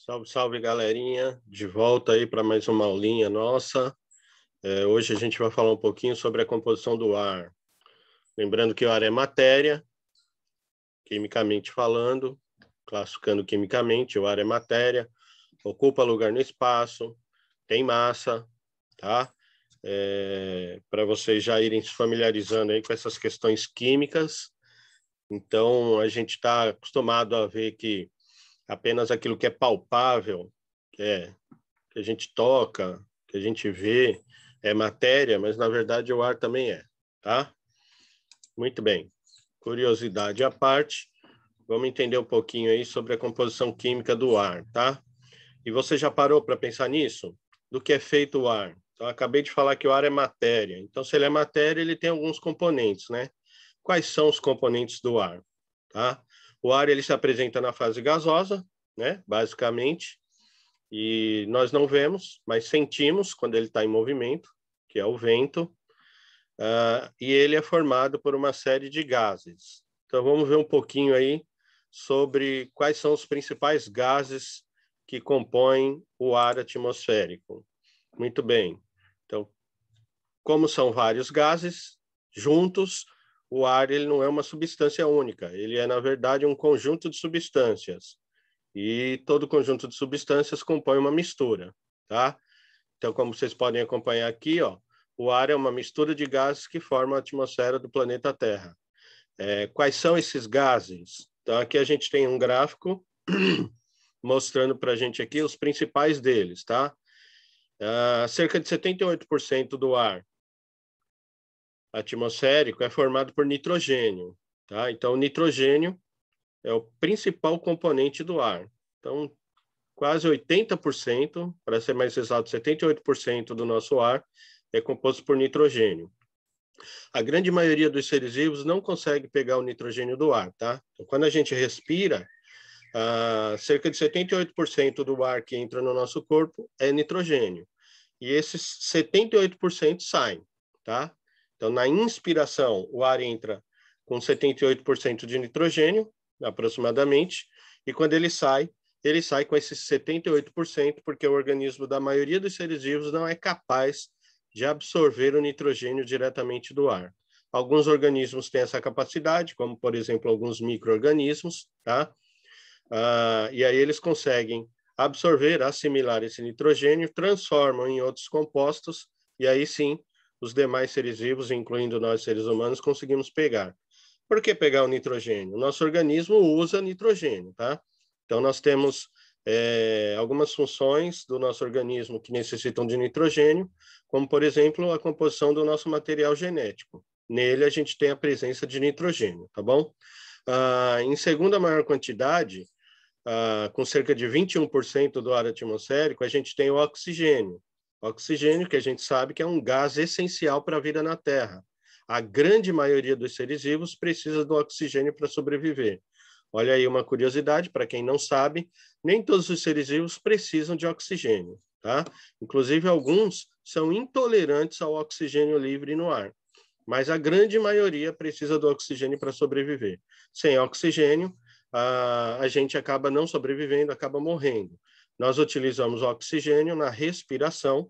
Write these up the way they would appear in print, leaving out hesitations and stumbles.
Salve, salve, galerinha. De volta aí para mais uma aulinha nossa. Hoje a gente vai falar um pouquinho sobre a composição do ar. Lembrando que o ar é matéria, quimicamente falando, classificando quimicamente, o ar é matéria, ocupa lugar no espaço, tem massa, tá? Para vocês já irem se familiarizando aí com essas questões químicas. Então, a gente está acostumado a ver que apenas aquilo que é palpável, que a gente toca, que a gente vê, é matéria, mas na verdade o ar também é, tá? Muito bem. Curiosidade à parte, vamos entender um pouquinho aí sobre a composição química do ar, tá? E você já parou para pensar nisso? Do que é feito o ar? Então, acabei de falar que o ar é matéria. Então, se ele é matéria, ele tem alguns componentes, né? Quais são os componentes do ar? Tá? O ar ele se apresenta na fase gasosa, né? Basicamente, e nós não vemos, mas sentimos quando ele está em movimento, que é o vento, e ele é formado por uma série de gases. Então, vamos ver um pouquinho aí sobre quais são os principais gases que compõem o ar atmosférico. Muito bem. Então, como são vários gases juntos, o ar ele não é uma substância única, ele é, na verdade, um conjunto de substâncias. E todo conjunto de substâncias compõe uma mistura, tá? Então, como vocês podem acompanhar aqui, ó, o ar é uma mistura de gases que formam a atmosfera do planeta Terra. Quais são esses gases? Então, aqui a gente tem um gráfico mostrando para a gente aqui os principais deles, tá? Cerca de 78% do ar atmosférico é formado por nitrogênio, tá? Então, o nitrogênio é o principal componente do ar. Então, quase 80%, para ser mais exato, 78% do nosso ar é composto por nitrogênio. A grande maioria dos seres vivos não consegue pegar o nitrogênio do ar, tá? Então, quando a gente respira, cerca de 78% do ar que entra no nosso corpo é nitrogênio. E esses 78% saem, tá? Então, na inspiração, o ar entra com 78% de nitrogênio, aproximadamente, e quando ele sai com esses 78%, porque o organismo da maioria dos seres vivos não é capaz de absorver o nitrogênio diretamente do ar. Alguns organismos têm essa capacidade, como, por exemplo, alguns micro-organismos, tá? E aí eles conseguem absorver, assimilar esse nitrogênio, transformam em outros compostos, e aí sim, os demais seres vivos, incluindo nós seres humanos, conseguimos pegar. Por que pegar o nitrogênio? O nosso organismo usa nitrogênio, tá? Então, nós temos algumas funções do nosso organismo que necessitam de nitrogênio, como, por exemplo, a composição do nosso material genético. Nele, a gente tem a presença de nitrogênio, tá bom? Em segunda maior quantidade, com cerca de 21% do ar atmosférico, a gente tem o oxigênio. Oxigênio, que a gente sabe que é um gás essencial para a vida na Terra. A grande maioria dos seres vivos precisa do oxigênio para sobreviver. Olha aí uma curiosidade, para quem não sabe, nem todos os seres vivos precisam de oxigênio, tá? Inclusive, alguns são intolerantes ao oxigênio livre no ar, mas a grande maioria precisa do oxigênio para sobreviver. Sem oxigênio, a gente acaba não sobrevivendo, acaba morrendo. Nós utilizamos o oxigênio na respiração,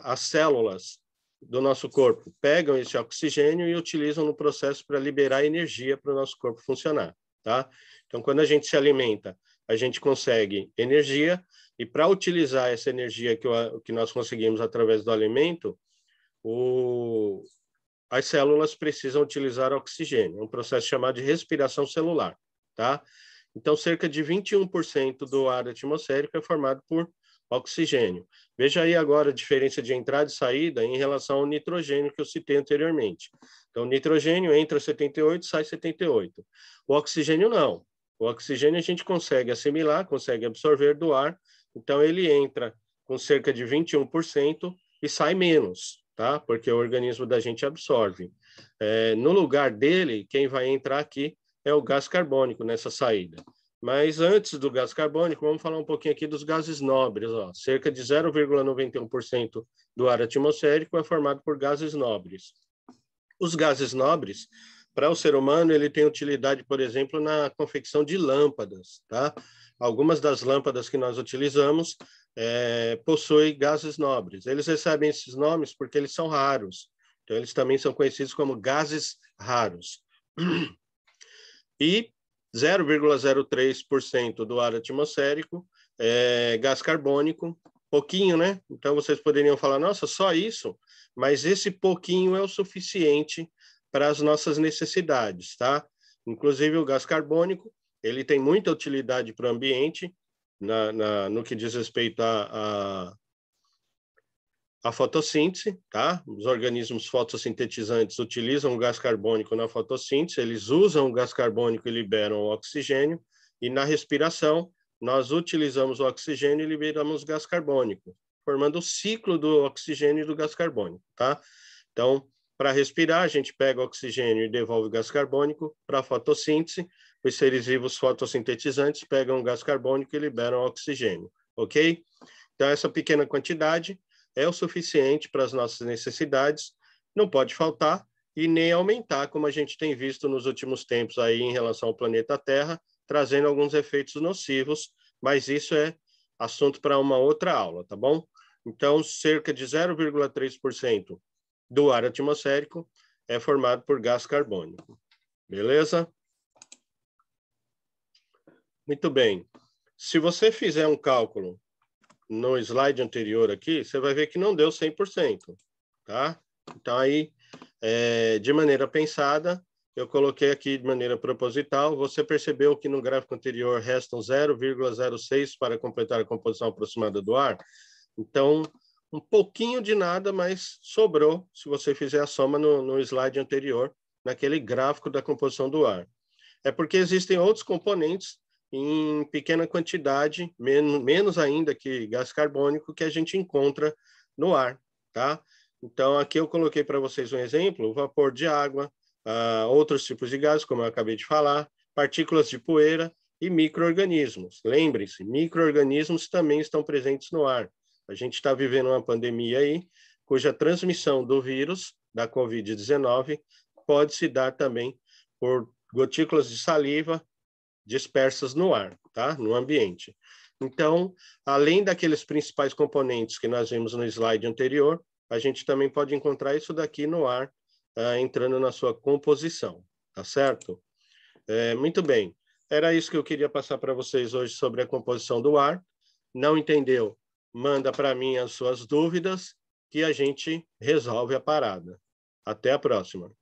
as células do nosso corpo pegam esse oxigênio e utilizam no processo para liberar energia para o nosso corpo funcionar, tá? Então, quando a gente se alimenta, a gente consegue energia, e para utilizar essa energia que nós conseguimos através do alimento, as células precisam utilizar oxigênio, é um processo chamado de respiração celular, tá? Então, cerca de 21% do ar atmosférico é formado por oxigênio. Veja aí agora a diferença de entrada e saída em relação ao nitrogênio que eu citei anteriormente. Então, o nitrogênio entra 78, sai 78. O oxigênio não. O oxigênio a gente consegue assimilar, consegue absorver do ar, então ele entra com cerca de 21% e sai menos, tá? Porque o organismo da gente absorve. No lugar dele, quem vai entrar aqui é o gás carbônico nessa saída. Mas antes do gás carbônico, vamos falar um pouquinho aqui dos gases nobres. Ó. Cerca de 0,91% do ar atmosférico é formado por gases nobres. Os gases nobres, para o ser humano, ele tem utilidade, por exemplo, na confecção de lâmpadas, tá? Algumas das lâmpadas que nós utilizamos possuem gases nobres. Eles recebem esses nomes porque eles são raros. Então, eles também são conhecidos como gases raros. E 0,03% do ar atmosférico é gás carbônico, pouquinho, né? Então, vocês poderiam falar, nossa, só isso? Mas esse pouquinho é o suficiente para as nossas necessidades, tá? Inclusive, o gás carbônico, ele tem muita utilidade para o ambiente, no que diz respeito à fotossíntese, tá? Os organismos fotossintetizantes utilizam o gás carbônico na fotossíntese, eles usam o gás carbônico e liberam o oxigênio, e na respiração, nós utilizamos o oxigênio e liberamos gás carbônico, formando o ciclo do oxigênio e do gás carbônico, tá? Então, para respirar, a gente pega o oxigênio e devolve o gás carbônico para a fotossíntese. Os seres vivos fotossintetizantes pegam o gás carbônico e liberam o oxigênio, ok? Então, essa pequena quantidade é o suficiente para as nossas necessidades, não pode faltar e nem aumentar, como a gente tem visto nos últimos tempos aí em relação ao planeta Terra, trazendo alguns efeitos nocivos, mas isso é assunto para uma outra aula, tá bom? Então, cerca de 0,3% do ar atmosférico é formado por gás carbônico. Beleza? Muito bem. Se você fizer um cálculo no slide anterior aqui, você vai ver que não deu 100%, tá? Então, aí, de maneira pensada, eu coloquei aqui de maneira proposital, você percebeu que no gráfico anterior restam 0,06 para completar a composição aproximada do ar? Então, um pouquinho de nada, mas sobrou, se você fizer a soma no slide anterior, naquele gráfico da composição do ar. É porque existem outros componentes em pequena quantidade, menos ainda que gás carbônico, que a gente encontra no ar, tá? Então, aqui eu coloquei para vocês um exemplo, o vapor de água, outros tipos de gases, como eu acabei de falar, partículas de poeira e micro-organismos. Lembrem-se, micro-organismos também estão presentes no ar. A gente está vivendo uma pandemia aí, cuja transmissão do vírus, da Covid-19, pode se dar também por gotículas de saliva dispersas no ar, tá? No ambiente. Então, além daqueles principais componentes que nós vimos no slide anterior, a gente também pode encontrar isso daqui no ar, entrando na sua composição, tá certo? Muito bem. Era isso que eu queria passar para vocês hoje sobre a composição do ar. Não entendeu? Manda para mim as suas dúvidas que a gente resolve a parada. Até a próxima.